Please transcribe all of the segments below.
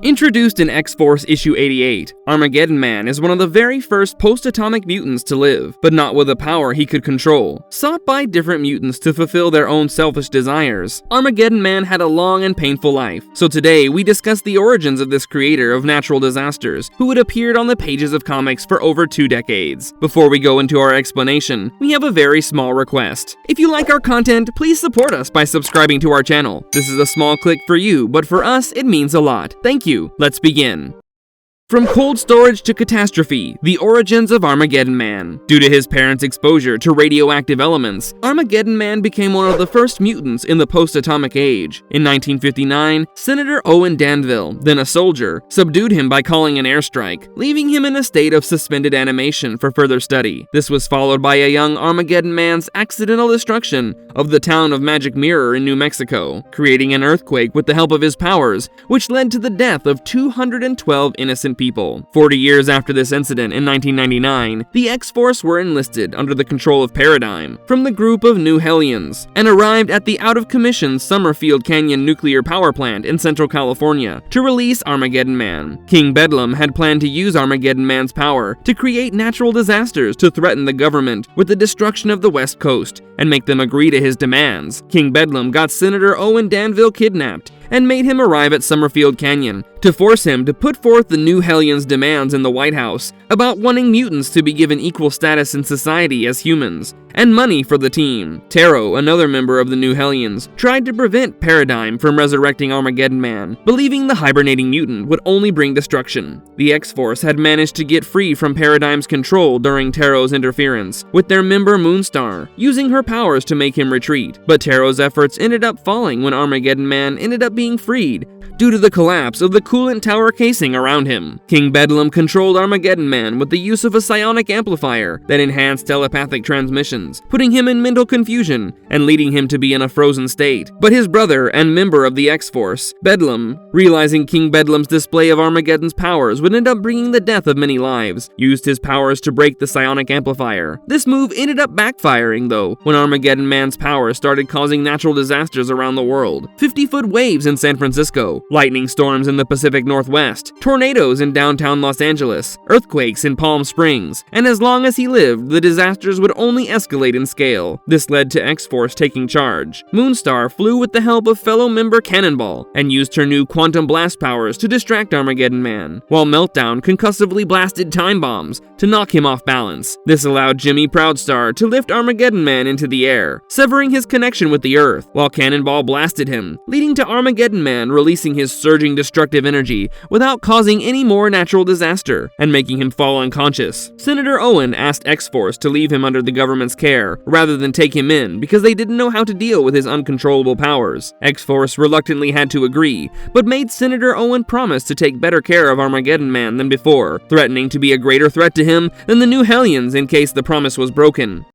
Introduced in X-Force issue 88, Armageddon Man is one of the very first post-atomic mutants to live, but not with a power he could control. Sought by different mutants to fulfill their own selfish desires, Armageddon Man had a long and painful life. So today, we discuss the origins of this creator of natural disasters, who had appeared on the pages of comics for over 2 decades. Before we go into our explanation, we have a very small request. If you like our content, please support us by subscribing to our channel. This is a small click for you, but for us, it means a lot. Thank you. Let's begin. From cold storage to catastrophe, the origins of Armageddon Man. Due to his parents' exposure to radioactive elements, Armageddon Man became one of the first mutants in the post-atomic age. In 1959, Senator Owen Danville, then a soldier, subdued him by calling an airstrike, leaving him in a state of suspended animation for further study. This was followed by a young Armageddon Man's accidental destruction of the town of Magic Mirror in New Mexico, creating an earthquake with the help of his powers, which led to the death of 212 innocent people. 40 years after this incident in 1999, the X-Force were enlisted under the control of Paradigm from the group of New Hellions and arrived at the out-of-commission Summerfield Canyon nuclear power plant in Central California to release Armageddon Man. King Bedlam had planned to use Armageddon Man's power to create natural disasters to threaten the government with the destruction of the West Coast and make them agree to his demands. King Bedlam got Senator Owen Danville kidnapped and made him arrive at Summerfield Canyon to force him to put forth the New Hellions' demands in the White House about wanting mutants to be given equal status in society as humans, and money for the team. Taro, another member of the New Hellions, tried to prevent Paradigm from resurrecting Armageddon Man, believing the hibernating mutant would only bring destruction. The X-Force had managed to get free from Paradigm's control during Taro's interference, with their member Moonstar, using her powers to make him retreat. But Taro's efforts ended up falling when Armageddon Man ended up being freed, due to the collapse of the coolant tower casing around him. King Bedlam controlled Armageddon Man with the use of a psionic amplifier that enhanced telepathic transmissions, putting him in mental confusion and leading him to be in a frozen state. But his brother and member of the X-Force, Bedlam, realizing King Bedlam's display of Armageddon's powers would end up bringing the death of many lives, used his powers to break the psionic amplifier. This move ended up backfiring, though, when Armageddon Man's powers started causing natural disasters around the world. 50-foot waves in San Francisco, lightning storms in the Pacific Northwest, tornadoes in downtown Los Angeles, earthquakes in Palm Springs, and as long as he lived, the disasters would only escalate in scale. This led to X-Force taking charge. Moonstar flew with the help of fellow member Cannonball and used her new quantum blast powers to distract Armageddon Man, while Meltdown concussively blasted time bombs to knock him off balance. This allowed Jimmy Proudstar to lift Armageddon Man into the air, severing his connection with the Earth, while Cannonball blasted him, leading to Armageddon Man releasing his surging destructive energy without causing any more natural disaster and making him fall unconscious. Senator Owen asked X-Force to leave him under the government's care rather than take him in because they didn't know how to deal with his uncontrollable powers. X-Force reluctantly had to agree, but made Senator Owen promise to take better care of Armageddon Man than before, threatening to be a greater threat to him than the New Hellions in case the promise was broken.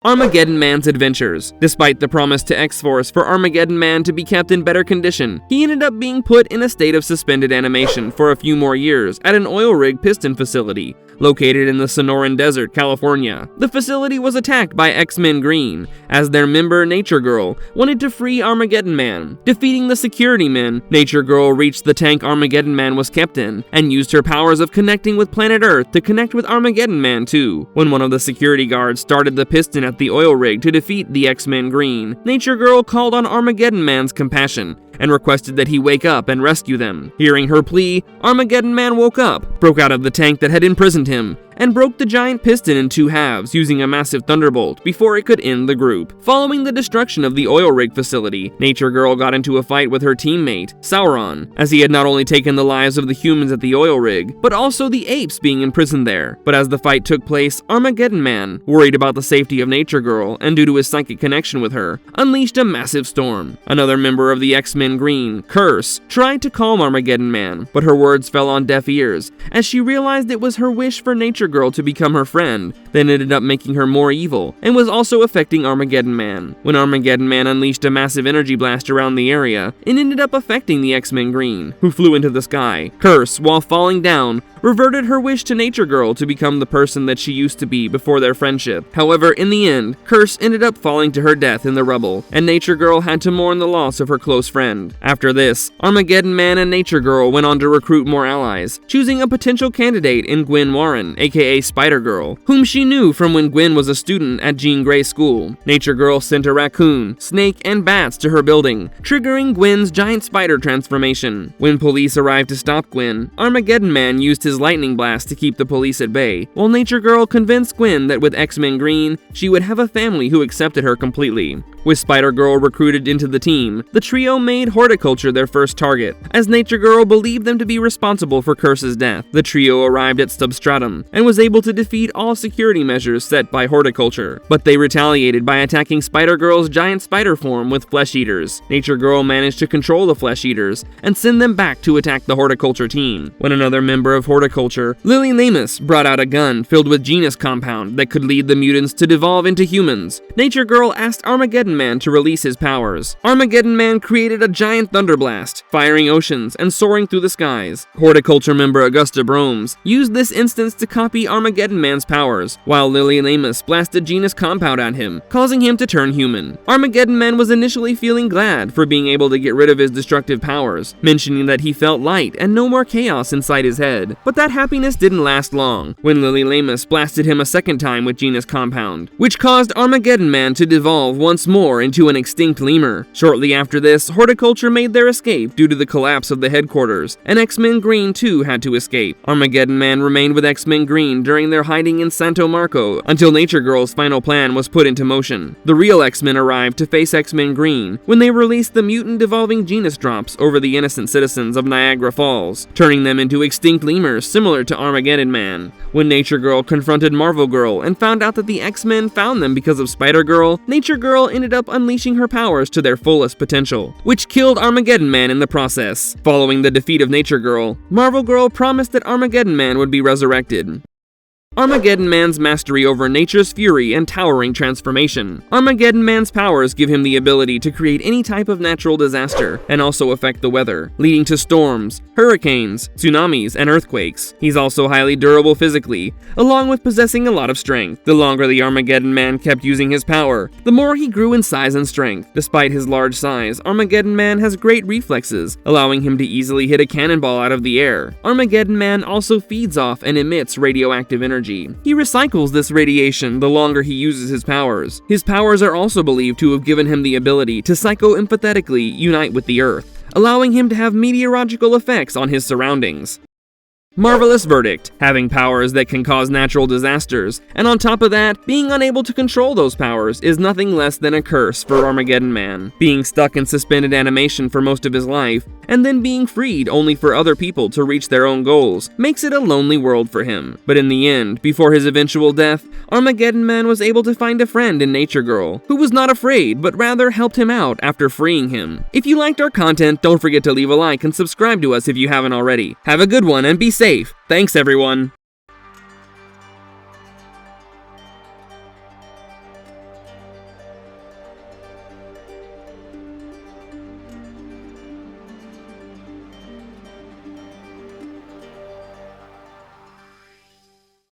Armageddon Man's adventures. Despite the promise to X-Force for Armageddon Man to be kept in better condition, he ended up being put in a state of suspended animation for a few more years at an oil rig piston facility located in the Sonoran Desert, California. The facility was attacked by X-Men Green, as their member Nature Girl wanted to free Armageddon Man. Defeating the security men, Nature Girl reached the tank Armageddon Man was kept in, and used her powers of connecting with planet Earth to connect with Armageddon Man too. When one of the security guards started the piston at the oil rig to defeat the X-Men Green, Nature Girl called on Armageddon Man's compassion and requested that he wake up and rescue them. Hearing her plea, Armageddon Man woke up, broke out of the tank that had imprisoned him, and broke the giant piston in 2 halves using a massive thunderbolt before it could end the group. Following the destruction of the oil rig facility, Nature Girl got into a fight with her teammate, Sauron, as he had not only taken the lives of the humans at the oil rig, but also the apes being imprisoned there. But as the fight took place, Armageddon Man, worried about the safety of Nature Girl and due to his psychic connection with her, unleashed a massive storm. Another member of the X-Men Green, Curse, tried to calm Armageddon Man, but her words fell on deaf ears as she realized it was her wish for Nature Nature Girl to become her friend, then ended up making her more evil, and was also affecting Armageddon Man. When Armageddon Man unleashed a massive energy blast around the area, it ended up affecting the X-Men Green, who flew into the sky. Curse, while falling down, reverted her wish to Nature Girl to become the person that she used to be before their friendship. However, in the end, Curse ended up falling to her death in the rubble, and Nature Girl had to mourn the loss of her close friend. After this, Armageddon Man and Nature Girl went on to recruit more allies, choosing a potential candidate in Gwen Warren, aka Spider-Girl, whom she knew from when Gwen was a student at Jean Grey's school. Nature Girl sent a raccoon, snake, and bats to her building, triggering Gwen's giant spider transformation. When police arrived to stop Gwen, Armageddon Man used his lightning blast to keep the police at bay, while Nature Girl convinced Gwen that with X-Men Green, she would have a family who accepted her completely. With Spider-Girl recruited into the team, the trio made Horticulture their first target, as Nature Girl believed them to be responsible for Curse's death. The trio arrived at Substratum, and was able to defeat all security measures set by Horticulture, but they retaliated by attacking Spider-Girl's giant spider form with Flesh Eaters. Nature Girl managed to control the Flesh Eaters, and send them back to attack the Horticulture team. When another member of Horticulture, Lily Lamus, brought out a gun filled with genus compound that could lead the mutants to devolve into humans, Nature Girl asked Armageddon Man to release his powers. Armageddon Man created a giant thunderblast, firing oceans and soaring through the skies. Horticulture member Augusta Bromes used this instance to copy Armageddon Man's powers, while Lily Lamus blasted genus compound at him, causing him to turn human. Armageddon Man was initially feeling glad for being able to get rid of his destructive powers, mentioning that he felt light and no more chaos inside his head. But that happiness didn't last long, when Lily Lamus blasted him a second time with genus compound, which caused Armageddon Man to devolve once more into an extinct lemur. Shortly after this, Horticulture made their escape due to the collapse of the headquarters, and X-Men Green too had to escape. Armageddon Man remained with X-Men Green during their hiding in Santo Marco until Nature Girl's final plan was put into motion. The real X-Men arrived to face X-Men Green when they released the mutant devolving genus drops over the innocent citizens of Niagara Falls, turning them into extinct lemurs similar to Armageddon Man. When Nature Girl confronted Marvel Girl and found out that the X-Men found them because of Spider-Girl, Nature Girl ended up unleashing her powers to their fullest potential, which killed Armageddon Man in the process. Following the defeat of Nature Girl, Marvel Girl promised that Armageddon Man would be resurrected. Armageddon Man's mastery over nature's fury and towering transformation. Armageddon Man's powers give him the ability to create any type of natural disaster, and also affect the weather, leading to storms, hurricanes, tsunamis, and earthquakes. He's also highly durable physically, along with possessing a lot of strength. The longer the Armageddon Man kept using his power, the more he grew in size and strength. Despite his large size, Armageddon Man has great reflexes, allowing him to easily hit a cannonball out of the air. Armageddon Man also feeds off and emits radioactive energy. He recycles this radiation the longer he uses his powers. His powers are also believed to have given him the ability to psycho-empathetically unite with the Earth, allowing him to have meteorological effects on his surroundings. Marvelous verdict, having powers that can cause natural disasters, and on top of that, being unable to control those powers is nothing less than a curse for Armageddon Man. Being stuck in suspended animation for most of his life, and then being freed only for other people to reach their own goals, makes it a lonely world for him. But in the end, before his eventual death, Armageddon Man was able to find a friend in Nature Girl, who was not afraid, but rather helped him out after freeing him. If you liked our content, don't forget to leave a like and subscribe to us if you haven't already. Have a good one and be safe. Thanks everyone.